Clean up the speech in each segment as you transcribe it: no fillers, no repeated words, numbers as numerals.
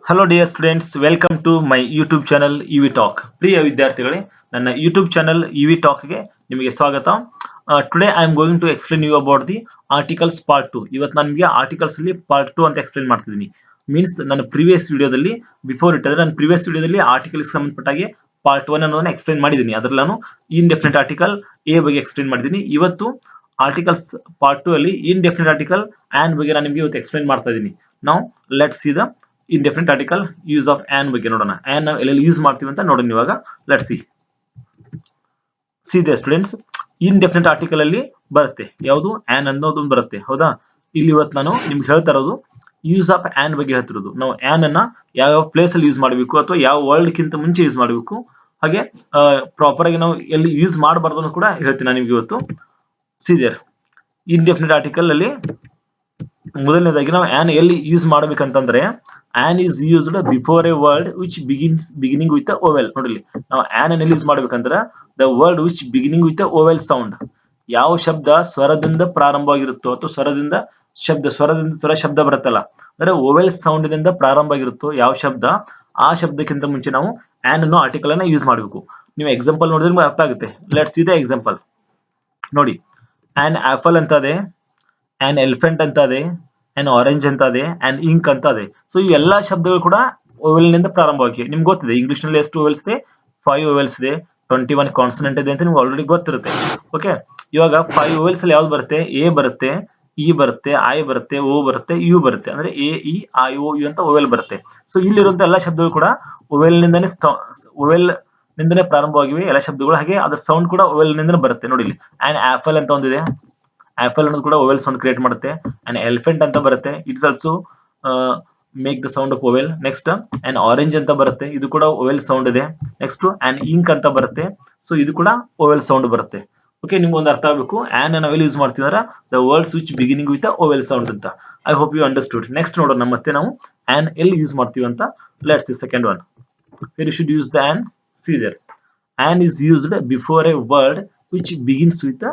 Hello dear students, welcome to my YouTube channel EV talk. ಪ್ರಿಯ ವಿದ್ಯಾರ್ಥಿಗಳೇ, ನನ್ನ YouTube channel EV ಟಾಕ್ಗೆ ನಿಮಗೆ ಸ್ವಾಗತ. Today I am going to explain you about the articles part 2. ಇವತ್ತು ನಾನು ನಿಮಗೆ ಆರ್ಟಿಕಲ್ಸ್ ಅಲ್ಲಿ ಪಾರ್ಟ್ 2 ಅಂತ ಎಕ್ಸ್ಪ್ಲೇನ್ ಮಾಡ್ತಿದ್ದೀನಿ. ಮೀನ್ಸ್ ನನ್ನ ಪ್ರೀವಿಯಸ್ ವಿಡಿಯೋದಲ್ಲಿ ನನ್ನ ಪ್ರೀವಿಯಸ್ ವಿಡಿಯೋದಲ್ಲಿ ಆರ್ಟಿಕಲ್ಸ್ ಸಂಬಂಧಪಟ್ಟಾಗೆ ಪಾರ್ಟ್ 1 ಅನ್ನೋದನ್ನ ಎಕ್ಸ್ಪ್ಲೇನ್ ಮಾಡಿದ್ದೀನಿ. ಅದರಲ್ಲಿ ನಾನು ಇನ್ಡೆಫಿನಿಟ್ ಆರ್ಟಿಕಲ್ ಎ ಬಗ್ಗೆ ಎಕ್ಸ್ಪ್ಲೇನ್ ಮಾಡಿದ್ದೀನಿ. ಇವತ್ತು ಆರ್ಟಿಕಲ್ಸ್ ಪಾರ್ಟ್ 2 ಅಲ್ಲಿ ಇನ್ಡೆಫಿನಿಟ್ ಆರ್ಟಿಕಲ್ ಆನ್ ಬಗ್ಗೆ ನಾನು ನಿಮಗೆ ಇವತ್ತು ಎಕ್ಸ್ಪ್ಲೇನ್ ಮಾಡ್ತಾ ಇದ್ದೀನಿ. ನಾವು let's see the indefinite article use of an ಬಗ್ಗೆ ನೋಡೋಣ. an ನಾವು ಎಲ್ಲೆಲ್ಲಿ ಯೂಸ್ ಮಾಡ್ತೀವಿ ಅಂತ ನೋಡೋಣ. ಇವಾಗ let's see the students, indefinite article ಅಲ್ಲಿ ಬರುತ್ತೆ ಯಾವುದು an ಅನ್ನೋದು ಬರುತ್ತೆ. ಹೌದಾ, ಇಲ್ಲಿ ಇವತ್ತು ನಾನು ನಿಮ್ಗೆ ಹೇಳ್ತಾ ಇರೋದು ಯೂಸ್ ಆಫ್ an ಬಗ್ಗೆ ಹೇಳ್ತಿರೋದು. ನಾವು an ಅನ್ನ ಯಾವ ಪ್ಲೇಸ್ ಅಲ್ಲಿ ಯೂಸ್ ಮಾಡಬೇಕು ಅಥವಾ ಯಾವ ವರ್ಡ್ ಕಿಂತ ಮುಂಚೆ ಯೂಸ್ ಮಾಡಬೇಕು, ಹಾಗೆ ಪ್ರಾಪರ್ ಆಗಿ ನಾವು ಎಲ್ಲಿ ಯೂಸ್ ಮಾಡಬಾರ್ದು ಅನ್ನೋದು ಕೂಡ ಹೇಳ್ತೀನಿ ನಾನು ನಿಮ್ಗೆ ಇವತ್ತು. ಸಿ ದೇರ್, indefinite article ಅಲ್ಲಿ ಮೊದಲನೇದಾಗಿ ನಾವು ಆನ್ ಎಲ್ಲಿ ಯೂಸ್ ಮಾಡ್ಬೇಕಂತಂದ್ರೆ, an is used before a word which beginning with vowel. ನೋಡ್ರಿ, ನಾವು ಆನ್ ಅನ್ನು ಯೂಸ್ ಮಾಡ್ಬೇಕಂದ್ರೆ the word which beginning with vowel sound. ಯಾವ ಶಬ್ದ ಸ್ವರದಿಂದ ಪ್ರಾರಂಭವಾಗಿರುತ್ತೋ ಅಥವಾ ಸ್ವರ ಶಬ್ದ ಬರುತ್ತಲ್ಲ, ಅಂದ್ರೆ ಓವೆಲ್ ಸೌಂಡ್ ನಿಂದ ಪ್ರಾರಂಭ ಆಗಿರುತ್ತೋ ಯಾವ ಶಬ್ದ, ಆ ಶಬ್ದಕ್ಕಿಂತ ಮುಂಚೆ ನಾವು ಆನ್ ಅನ್ನೋ ಆರ್ಟಿಕಲ್ ಅನ್ನ ಯೂಸ್ ಮಾಡಬೇಕು. ನೀವು ಎಕ್ಸಾಂಪಲ್ ನೋಡಿದ್ರೆ ಅರ್ಥ ಆಗುತ್ತೆ. Let's see the example. ನೋಡಿ, ಆನ್ ಆಪಲ್ ಅಂತ ಇದೆ, ಆನ್ ಎಲಿಫೆಂಟ್ ಅಂತ ಇದೆ, ಆನ್ ಆರೆಂಜ್ ಅಂತ ಇದೆ, ಆನ್ ಇಂಕ್ ಅಂತ ಇದೆ. ಸೊ ಈ ಎಲ್ಲಾ ಶಬ್ದಗಳು ಕೂಡ ಓವೆಲ್ ನಿಂದ ಪ್ರಾರಂಭವಾಗಿವೆ. ನಿಮ್ಗೆ ಗೊತ್ತಿದೆ ಇಂಗ್ಲಿಷ್ ನಲ್ಲಿ ಎಷ್ಟು ಓವೆಲ್ಸ್ ಇದೆ, 5 ಓವೆಲ್ಸ್ ಇದೆ, 21 ಕಾನ್ಸನೆಂಟ್ ಇದೆ ಅಂತ ನಿಮ್ಗೆ ಆಲ್ರೆಡಿ ಗೊತ್ತಿರುತ್ತೆ. ಓಕೆ, ಇವಾಗ 5 ಓವೆಲ್ಸ್ ಅಲ್ಲಿ ಯಾವ್ದು ಬರುತ್ತೆ? ಎ ಬರುತ್ತೆ, ಇ ಬರುತ್ತೆ, ಐ ಬರುತ್ತೆ, ಓ ಬರುತ್ತೆ, ಯು ಬರುತ್ತೆ. ಅಂದ್ರೆ A, E, I, O, U ಅಂತ ಓವೆಲ್ ಬರುತ್ತೆ. ಸೊ ಇಲ್ಲಿರುವಂತ ಎಲ್ಲಾ ಶಬ್ದಗಳು ಕೂಡ ಓವೆಲ್ ನಿಂದನೇ ಪ್ರಾರಂಭವಾಗಿವೆ ಎಲ್ಲ ಶಬ್ದಗಳು. ಹಾಗೆ ಅದ್ರ ಸೌಂಡ್ ಕೂಡ ಓವೆಲ್ ನಿಂದನೇ ಬರುತ್ತೆ. ನೋಡಿ, ಇಲ್ಲಿ ಆನ್ ಆಪಲ್ ಅಂತ ಒಂದಿದೆ, ಆಪಲ್ ಅನ್ನೋದು ಕೂಡ ಓವೆಲ್ ಸೌಂಡ್ ಕ್ರಿಯೇಟ್ ಮಾಡುತ್ತೆ. ಅಂಡ್ ಎಲಿಫೆಂಟ್ ಅಂತ ಬರುತ್ತೆ, it's also make the sound of vowel. Next and orange ಅಂತ ಬರುತ್ತೆ, ಇದು ಕೂಡ ಓವೆಲ್ ಸೌಂಡ್ ಇದೆ. ನೆಕ್ಸ್ಟ್ ಅಂಡ್ ಇಂಕ್ ಅಂತ ಬರುತ್ತೆ, ಸೊ ಇದು ಕೂಡ ಓವೆಲ್ ಸೌಂಡ್ ಬರುತ್ತೆ. ಓಕೆ, ನಿಮ್ಗೆ ಒಂದು ಅರ್ಥ ಆಗಬೇಕು ಆನ್ ನಾವೆಲ್ಲಿ ಯೂಸ್ ಮಾಡ್ತೀವಿ ಅಂದ್ರೆ the words which beginning with vowel sound ಅಂತ. I hope you understood. Next ನೋಡೋಣ ಮತ್ತೆ ನಾವು ಆನ್ ಎಲ್ಲಿ ಯೂಸ್ ಮಾಡ್ತೀವಿ ಅಂತ. Let's the second one. Where you should use the an. See there, an is used before a word which begins with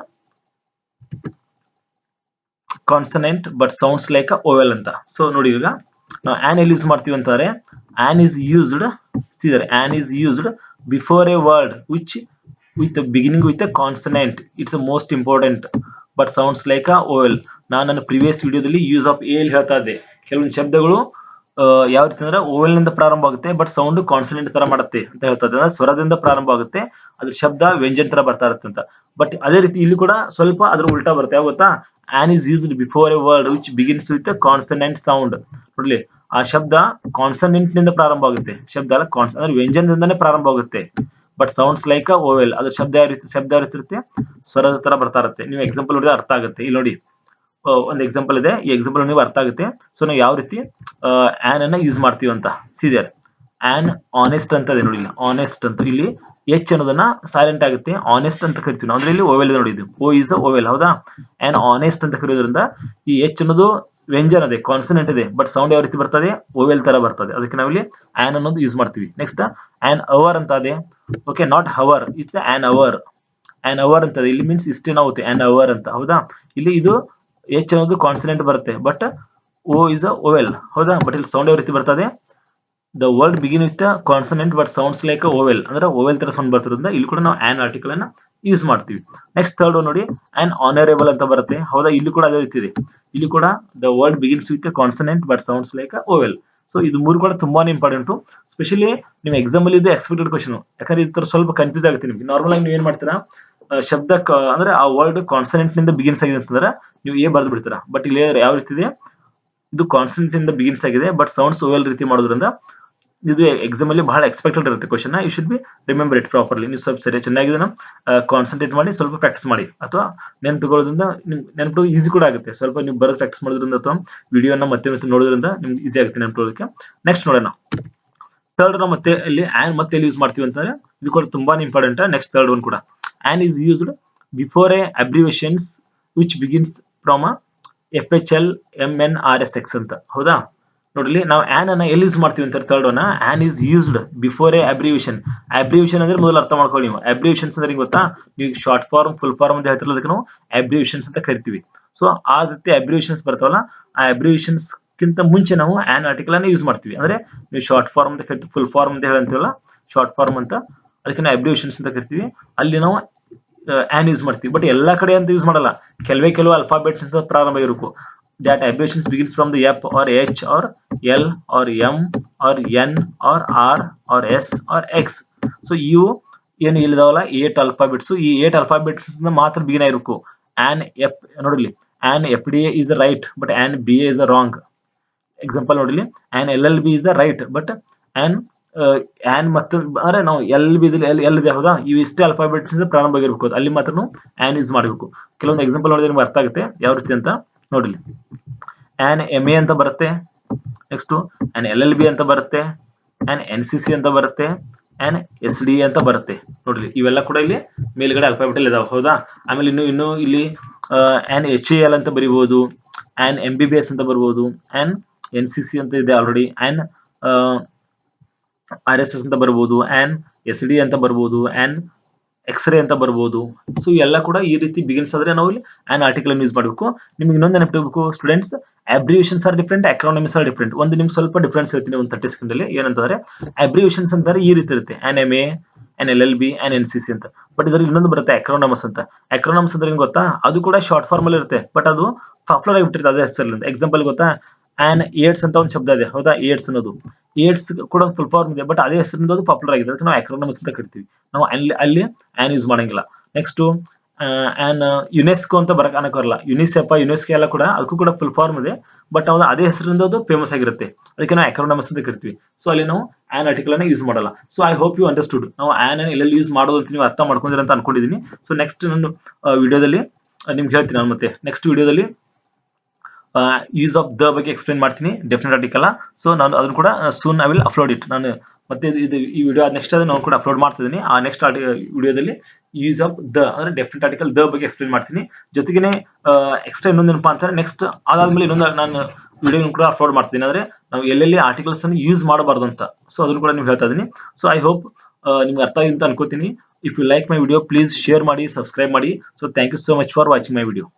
consonant but sounds like a vowel ಅಂತ. So ನೋಡಿ, ಈಗ ನಾವು ಆನ್ ಎಲ್ಲಿ use ಮಾಡ್ತೀವಿ ಅಂತಾರೆ, an is used, either an is used before a word which with beginning with a consonant. It's most important but sounds like a vowel. ನಾನು ನನ್ನ previous ವಿಡಿಯೋದಲ್ಲಿ ಯೂಸ್ ಆಫ್ ಎ ಹೇಳ್ತಾ ಇದ್ದೆ. ಕೆಲವೊಂದು ಶಬ್ದಗಳು ಯಾವ ರೀತಿ ಅಂದ್ರೆ ಓವೆಲ್ ನಿಂದ ಪ್ರಾರಂಭ ಆಗುತ್ತೆ ಬಟ್ ಸೌಂಡ್ ಕಾನ್ಸನೆಂಟ್ ತರ ಮಾಡುತ್ತೆ ಅಂತ ಹೇಳ್ತಾ ಇದ್ದೆ. ಅಂದ್ರೆ ಸ್ವರದಿಂದ ಪ್ರಾರಂಭ ಆಗುತ್ತೆ, ಅದ್ರ ಶಬ್ದ ವ್ಯಂಜನ ತರ ಬರ್ತಾ ಇರುತ್ತೆ ಅಂತ. ಬಟ್ ಅದೇ ರೀತಿ ಇಲ್ಲಿ ಕೂಡ ಸ್ವಲ್ಪ ಅದ್ರ ಉಲ್ಟಾ ಬರುತ್ತೆ. ಯಾವ ಗೊತ್ತಾ? On is used before a word which begins with consonant sound. ನೋಡ್ಲಿ, ಆ ಶಬ್ದ ಕಾನ್ಸನೆಂಟ್ ನಿಂದ ಪ್ರಾರಂಭ ಆಗುತ್ತೆ, ಶಬ್ದ ಅಲ್ಲ ಅಂದ್ರೆ ವ್ಯಂಜನದಿಂದನೇ ಪ್ರಾರಂಭ ಆಗುತ್ತೆ. But sounds like a vowel. ಅದ್ರ ಶಬ್ದ ಯಾವ ರೀತಿ ಇರುತ್ತೆ? ಸ್ವರದ ತರ ಬರ್ತಾ ಇರುತ್ತೆ. ನೀವು ಎಕ್ಸಾಂಪಲ್ ನೋಡಿದ್ರೆ ಅರ್ಥ ಆಗುತ್ತೆ. ಇಲ್ಲಿ ನೋಡಿ, ಒಂದು ಎಕ್ಸಾಂಪಲ್ ಇದೆ, ಈ ಎಕ್ಸಾಂಪಲ್ ನೀವು ಅರ್ಥ ಆಗುತ್ತೆ. ಸೊ ನಾವು ಯಾವ ರೀತಿ ಆನ್ ಅನ್ನ ಯೂಸ್ ಮಾಡ್ತೀವಿ ಅಂತ. ಸಿದರ್ ಆನ್ ಆನೆಸ್ಟ್ ಅಂತ ಇದೆ. ನೋಡಿ, ಆನೆಸ್ಟ್ ಅಂತ ಇಲ್ಲಿ ಎಚ್ ಅನ್ನೋದನ್ನ ಸೈಲೆಂಟ್ ಆಗುತ್ತೆ, ಆನೆಸ್ಟ್ ಅಂತ ಕರಿತೀವಿ ನಾವು. ಅಂದ್ರೆ ಇಲ್ಲಿ ಓವೆಲ್ ಇದೆ ನೋಡಿ, ಇದು ಓ ಇಸ್ ಓವೆಲ್. ಹೌದಾ, ಆನ್ ಆನೆಸ್ಟ್ ಅಂತ ಕರೆಯೋದ್ರಿಂದ ಈ ಎಚ್ ಅನ್ನೋದು ವ್ಯಂಜನ ಇದೆ, ಕಾನ್ಸನೆಂಟ್ ಇದೆ, ಬಟ್ ಸೌಂಡ್ ಯಾವ ರೀತಿ ಬರ್ತದೆ? ಓವೆಲ್ ತರ ಬರ್ತದೆ. ಅದಕ್ಕೆ ನಾವಿಲ್ಲಿ ಆನ್ ಅನ್ನೋದು ಯೂಸ್ ಮಾಡ್ತೀವಿ. ನೆಕ್ಸ್ಟ್ ಆನ್ ಅವರ್ ಅಂತ ಇದೆ. Okay, not hour, it's an hour. An hour ಅಂತ ಇಲ್ಲಿ ಮೀನ್ಸ್ ಇಷ್ಟೇ ಆಗುತ್ತೆ ಆನ್ ಅವರ್ ಅಂತ. ಹೌದಾ, ಇಲ್ಲಿ ಇದು ಎಚ್ ಅನ್ನೋದು ಕಾನ್ಸನೆಂಟ್ ಬರುತ್ತೆ, but O is a vowel. ಹೌದಾ, ಬಟ್ ಇಲ್ಲಿ ಸೌಂಡ್ ಯಾವ ರೀತಿ ಬರ್ತದೆ? The word begin with consonant but sounds like vowel. ಅಂದ್ರೆ ಓವೆಲ್ ತರ ಸೌಂಡ್ ಬರ್ತಿರೋದ್ರಿಂದ ಇಲ್ಲಿ ಕೂಡ ನಾವು ಆನ್ ಆರ್ಟಿಕಲ್ ಅನ್ನ ಯೂಸ್ ಮಾಡ್ತೀವಿ. ನೆಕ್ಸ್ಟ್ ಥರ್ಡ್ ನೋಡಿ, ಆನ್ ಆನರೇಬಲ್ ಅಂತ ಬರುತ್ತೆ. ಹೌದಾ, ಇಲ್ಲಿ ಕೂಡ ಅದೇ ರೀತಿ ಇದೆ. ಇಲ್ಲಿ ಕೂಡ the word begins with consonant but sounds like vowel. So ಇದು ಮೂರು ಕೂಡ ತುಂಬಾನೇ ಇಂಪಾರ್ಟೆಂಟ್. ಸ್ಪೆಷಲಿ ನೀವು ಎಕ್ಸಾಮ್ ಅಲ್ಲಿ ಇದು ಎಕ್ಸ್ಪೆಕ್ಟೆಡ್ ಕ್ವಶನ್. ಯಾಕಂದ್ರೆ ಇದು ಸ್ವಲ್ಪ ಕನ್ಫ್ಯೂಸ್ ಆಗುತ್ತೆ ನಿಮ್ಗೆ. ನಾರ್ಮಲ್ ಆಗಿ ನೀವು ಏನ್ ಮಾಡ್ತೀರಾ, ಶಬ್ದ ಅಂದ್ರೆ ಆ ವರ್ಡ್ ಕಾನ್ಸನೆಂಟ್ ನಿಂದ ಬಿಗಿನ್ಸ್ ಆಗಿದೆ ಅಂತಂದ್ರೆ ನೀವು ಎ ಬರ್ದು ಬಿಡ್ತೀರಾ. ಬಟ್ ಇಲ್ಲಿ ಯಾವ ರೀತಿ ಇದೆ, ಇದು ಕಾನ್ಸನೆಂಟ್ ಇಂದ ಬಿಗಿನ್ಸ್ ಆಗಿದೆ ಬಟ್ ಸೌಂಡ್ಸ್ ಓವೆಲ್ ರೀತಿ ಮಾಡೋದ್ರಿಂದ ಇದು ಎಕ್ಸಾಮ್ ಅಲ್ಲಿ ಬಹಳ ಎಕ್ಸ್ಪೆಕ್ಟೆಡ್ ಇರುತ್ತೆ question. You should be remember it properly. ನೀವು ಸ್ವಲ್ಪ ಸರಿ ಚೆನ್ನಾಗಿ ಕಾನ್ಸಂಟ್ರೇಟ್ ಮಾಡಿ ಸ್ವಲ್ಪ ಪ್ರಾಕ್ಟೀಸ್ ಮಾಡಿ, ಅಥವಾ ನೆನಪಿಕೊಳ್ಳೋದ್ರಿಂದ ನೆನಪು ಈಸಿ ಕೂಡ ಆಗುತ್ತೆ. ಸ್ವಲ್ಪ ನೀವು ಬರೋದು ಪ್ರಾಕ್ಟೀಸ್ ಮಾಡೋದ್ರಿಂದ ಅಥವಾ ವಿಡಿಯೋನ ಮತ್ತೆ ನೋಡೋದ್ರಿಂದ ನಿಮ್ಗೆ ಈಸಿ ಆಗುತ್ತೆ ನೆನಪಿಕೊಳ್ಳೋದಕ್ಕೆ. ನೆಕ್ಸ್ಟ್ ನೋಡೋಣ, ಥರ್ಡ್ ನಾವು ಮತ್ತೆ ಇಲ್ಲಿ ಆನ್ ಮತ್ತೆ ಎಲ್ಲಿ ಯೂಸ್ ಮಾಡ್ತೀವಿ ಅಂತಂದ್ರೆ ಇದು ಕೂಡ ತುಂಬಾನೇ ಇಂಪಾರ್ಟೆಂಟ್. ನೆಕ್ಸ್ಟ್ ಥರ್ಡ್ ಒನ್ ಕೂಡ, on is used before A abbreviations which begins from FHL MNRSX ಅಂತ. ಹೌದಾ, ನೋಡ್ಲಿ, ನಾವು ಆನ್ ಅನ್ನ ಎಲ್ಲಿ ಯೂಸ್ ಮಾಡ್ತೀವಿ ಅಂತ. Third one, on is used before A abbreviation. Abbreviation ಅಂದ್ರೆ ಮೊದಲು ಅರ್ಥ ಮಾಡ್ಕೊಳ್ಳಿ ನೀವು. ಅಬ್ರಿವೇಷನ್ಸ್ ಅಂದ್ರೆ ಗೊತ್ತಾ? ನೀವು ಶಾರ್ಟ್ ಫಾರ್ಮ್ ಫುಲ್ ಫಾರ್ಮ್ ಅಂತ ಹೇಳ್ತಿರಲ್ಲ, ಅದಕ್ಕೆ ನಾವು ಅಬ್ರಿವೇಷನ್ಸ್ ಅಂತ ಕರಿತೀವಿ. ಸೊ ಆ ರೀತಿ ಅಬ್ರಿವೇಷನ್ಸ್ ಬರ್ತಾವಲ್ಲ, ಆ ಅಬ್ರಿವೇಷನ್ಸ್ ಕಿಂತ ಮುಂಚೆ ನಾವು ಆನ್ ಆರ್ಟಿಕಲ್ ಅನ್ನು ಯೂಸ್ ಮಾಡ್ತೀವಿ. ಅಂದ್ರೆ ನೀವು ಶಾರ್ಟ್ ಫಾರ್ಮ್ ಅಂತ ಕರಿತೀವಿ, ಫುಲ್ ಫಾರ್ಮ್ ಅಂತ ಹೇಳಂತೀವಲ್ಲ, ಶಾರ್ಟ್ ಫಾರ್ಮ್ ಅಂತ, ಅದಕ್ಕೆ ನಾವು ಅಬ್ರಿವೇಷನ್ಸ್ ಅಂತ ಕರಿತೀವಿ. ಅಲ್ಲಿ ನಾವು ಆನ್ ಯೂಸ್ ಮಾಡ್ತೀವಿ. ಬಟ್ ಎಲ್ಲಾ ಕಡೆ ಅಂತ ಯೂಸ್ ಮಾಡಲ್ಲ. ಕೆಲವು ಅಲ್ಫಾಬೆಟ್ಸ್ ಅಂತ ಪ್ರಾರಂಭ ಇರಬೇಕು. that abbreviations begins from the F or H or L or M or N or R or S or X. So ಇವು ಏನು ಇಲ್ಲಿದಾವಲ್ಲ 8 ಅಲ್ಫಾಬೆಟ್ಸ್, ಈ 8 ಅಲ್ಫಾಬೆಟ್ಸ್ ಮಾತ್ರ ಬಿಗಿನ್ ಆಗಿರಬೇಕು. ಆನ್ ಎಫ್ ನೋಡಿಲಿ, an F D A is right but an B A is wrong. Example ನೋಡಿಲಿ, an L L B is right but an ಮತ್ತು ಅಂದ್ರೆ ನಾವು ಎಲ್ ಬಿ ಎಲ್ ಇದೆ ಹೌದಾ, ಇವು ಇಷ್ಟೇ ಅಲ್ಫಾಬೆಟ್ಸ್ ಪ್ರಾರಂಭ ಆಗಿರ್ಬೇಕು, ಅಲ್ಲಿ ಮಾತ್ರ ನಾವು ಆನ್ ಯೂಸ್ ಮಾಡಬೇಕು. ಕೆಲವೊಂದು ಎಕ್ಸಾಂಪಲ್ ನೋಡಿದ್ರೆ ನಿಮ್ಗೆ ಅರ್ಥ ಆಗುತ್ತೆ ಯಾವ ರೀತಿ ಅಂತ ನೋಡಿಲಿ. ಆನ್ ಎಮ್ ಎ ಅಂತ ಬರುತ್ತೆ, next on L L B ಅಂತ ಬರುತ್ತೆ, ಆನ್ ಎನ್ ಸಿ ಸಿ ಅಂತ ಬರುತ್ತೆ, ಆನ್ ಎಸ್ ಡಿ ಅಂತ ಬರುತ್ತೆ. ನೋಡ್ರಿ ಇವೆಲ್ಲ ಕೂಡ ಇಲ್ಲಿ ಮೇಲ್ಗಡೆ ಅಲ್ಫಾಬೆಟ್ ಇದಾವೆ ಹೌದಾ. ಆಮೇಲೆ ಇನ್ನು ಇಲ್ಲಿ ಆನ್ ಎಚ್ ಎ ಎಲ್ ಅಂತ ಬರಿಬಹುದು, an M B B S ಅಂತ ಬರ್ಬೋದು, ಆನ್ ಎನ್ ಸಿ ಸಿ ಅಂತ ಇದೆ already, an R S S ಅಂತ ಬರ್ಬೋದು, ಆನ್ ಎಸ್ ಡಿ ಅಂತ ಬರ್ಬೋದು, ಆನ್ ಎಕ್ಸ್ರೇ ಅಂತ ಬರ್ಬೋದು. ಸೊ ಎಲ್ಲ ಕೂಡ ಈ ರೀತಿ ಬಿಗಿನ್ಸ್ ಆದ್ರೆ ನಾವು ಇಲ್ಲಿ ಆನ್ ಆರ್ಟಿಕಲ್ ಯೂಸ್ ಮಾಡಬೇಕು. ನಿಮ್ಗೆ ಇನ್ನೊಂದು ನೆನಪಿಡಬೇಕು students, abbreviations are different, acronyms are different. ಒಂದು ನಿಮ್ಗೆ ಸ್ವಲ್ಪ ಡಿಫ್ರೆನ್ಸ್ ಹೇಳ್ತೀನಿ ಒಂದು 30 ಸೆಕೆಂಡ್ ಅಲ್ಲಿ. ಏನಂತಂದ್ರೆ ಅಬ್ರಿವೇಷನ್ಸ್ ಅಂತಾರೆ ಈ ರೀತಿ ಇರುತ್ತೆ, on M A, on L L B, on N C C ಅಂತ. ಬಟ್ ಇದ್ರಲ್ಲಿ ಇನ್ನೊಂದು ಬರುತ್ತೆ ಅಕ್ರಾನಮಸ್ ಅಂತ. ಅಕ್ರಾನಮಸ್ ಅಂದ್ರೆ ಏನ್ ಗೊತ್ತಾ, ಅದು ಕೂಡ ಶಾರ್ಟ್ ಫಾರ್ಮ್ ಅಲ್ಲಿ ಇರುತ್ತೆ, ಬಟ್ ಅದು ಪಾಪ್ಯುಲರ್ ಆಗಿಬಿಟ್ಟಿರುತ್ತೆ ಅದೇ ಹೆಸರಲ್ಲಿ. ಎಕ್ಸಾಂಪಲ್ ಗೊತ್ತಾ, ಆನ್ ಏಡ್ಸ್ ಅಂತ ಒಂದು ಶಬ್ದ ಇದೆ ಹೌದಾ, ಏಡ್ಸ್ ಅನ್ನೋದು, ಏಡ್ಸ್ ಕೂಡ ಒಂದು ಫುಲ್ ಫಾರ್ಮ್ ಇದೆ, ಬಟ್ ಅದೇ ಹೆಸರಿಂದ ಅದು ಪಾಪ್ಯುಲರ್ ಆಗಿದೆ, ಅದಕ್ಕೆ ನಾವು ಅಕ್ರಾನಮಸ್ ಅಂತ ಕರಿತೀವಿ. ನಾವು ಅಲ್ಲಿ ಆನ್ ಯೂಸ್ ಮಾಡಂಗಿಲ್ಲ. ನೆಕ್ಸ್ಟ್ ಆನ್ ಯುನೆಸ್ಕೋ ಅಂತ ಅನ್ನಕ್ ಬರಲ್ಲ, ಯುನೆಸ್ಕೋ ಎಲ್ಲ ಕೂಡ ಅದಕ್ಕೂ ಕೂಡ ಫುಲ್ ಫಾರ್ಮ್ ಇದೆ, ಬಟ್ ಅದೇ ಹೆಸರಿಂದ ಅದು ಫೇಮಸ್ ಆಗಿರುತ್ತೆ, ಅದಕ್ಕೆ ನಾವು ಅಕ್ರಾನಮಸ್ ಅಂತ ಕರಿತೀವಿ. ಸೊ ಅಲ್ಲಿ ನಾವು ಆನ್ ಆರ್ಟಿಕಲ್ ಅನ್ನ ಯೂಸ್ ಮಾಡಲ್ಲ. So I hope you understood ನಾವು ಆನ್ ಎಲ್ಲೆಲ್ಲಿ ಯೂಸ್ ಮಾಡೋದು ಅಂತ ನೀವು ಅರ್ಥ ಮಾಡ್ಕೊಂಡಿರ ಅಂತ ಅನ್ಕೊಂಡಿದ್ದೀನಿ. ಸೊ ನೆಕ್ಸ್ಟ್ ನಾನು ವಿಡಿಯೋದಲ್ಲಿ ನಿಮ್ಗೆ ಹೇಳ್ತೀನಿ. ನಾನು ಮತ್ತೆ ನೆಕ್ಸ್ಟ್ ವಿಡಿಯೋದಲ್ಲಿ ಯೂಸ್ ಆಫ್ ದ ಬಗ್ಗೆ ಎಕ್ಸ್ಪ್ಲೇನ್ ಮಾಡ್ತೀನಿ, ಡೆಫಿನೆಟ್ ಆರ್ಟಿಕಲ್. ಸೊ ನಾನು ಅದನ್ನು ಕೂಡ soon I will upload it. ನಾನು ಮತ್ತೆ ಈ ವಿಡಿಯೋ ನೆಕ್ಸ್ಟ್ ನಾನು ಕೂಡ ಅಪ್ಲೋಡ್ ಮಾಡ್ತಿದ್ದೀನಿ. ಆ ನೆಕ್ಸ್ಟ್ ವಿಡಿಯೋದಲ್ಲಿ ಯೂಸ್ ಆಫ್ ದ ಅಂದ್ರೆ ಡೆಫಿನೆಟ್ ಆರ್ಟಿಕಲ್ ದ ಬಗ್ಗೆ ಎಕ್ಸ್ಪ್ಲೇನ್ ಮಾಡ್ತೀನಿ. ಜೊತೆಗೆ ಎಕ್ಸ್ಟ್ರಾ ಇನ್ನೊಂದೇನಪ್ಪ ಅಂತಾರೆ, ನೆಕ್ಸ್ಟ್ ಅದಾದ್ಮೇಲೆ ಇನ್ನೊಂದು ನಾನು ವಿಡಿಯೋ ಕೂಡ ಅಪ್ಲೋಡ್ ಮಾಡ್ತೀನಿ, ಅಂದ್ರೆ ನಾವು ಎಲ್ಲೆಲ್ಲಿ ಆರ್ಟಿಕಲ್ಸ್ ಅನ್ನು ಯೂಸ್ ಮಾಡಬಾರ್ದು ಅಂತ. ಸೊ ಅದನ್ನು ಕೂಡ ನೀವು ಹೇಳ್ತಾ ಇದ್ದೀನಿ. ಸೊ ಐ ಹೋಪ್ ನಿಮ್ಗೆ ಅರ್ಥ ಆಗಿದೆ ಅಂತ ಅನ್ಕೋತೀನಿ. If you like my video please share ಮಾಡಿ, ಸಬ್ಸ್ಕ್ರೈಬ್ ಮಾಡಿ. So thank you so much for watching my video.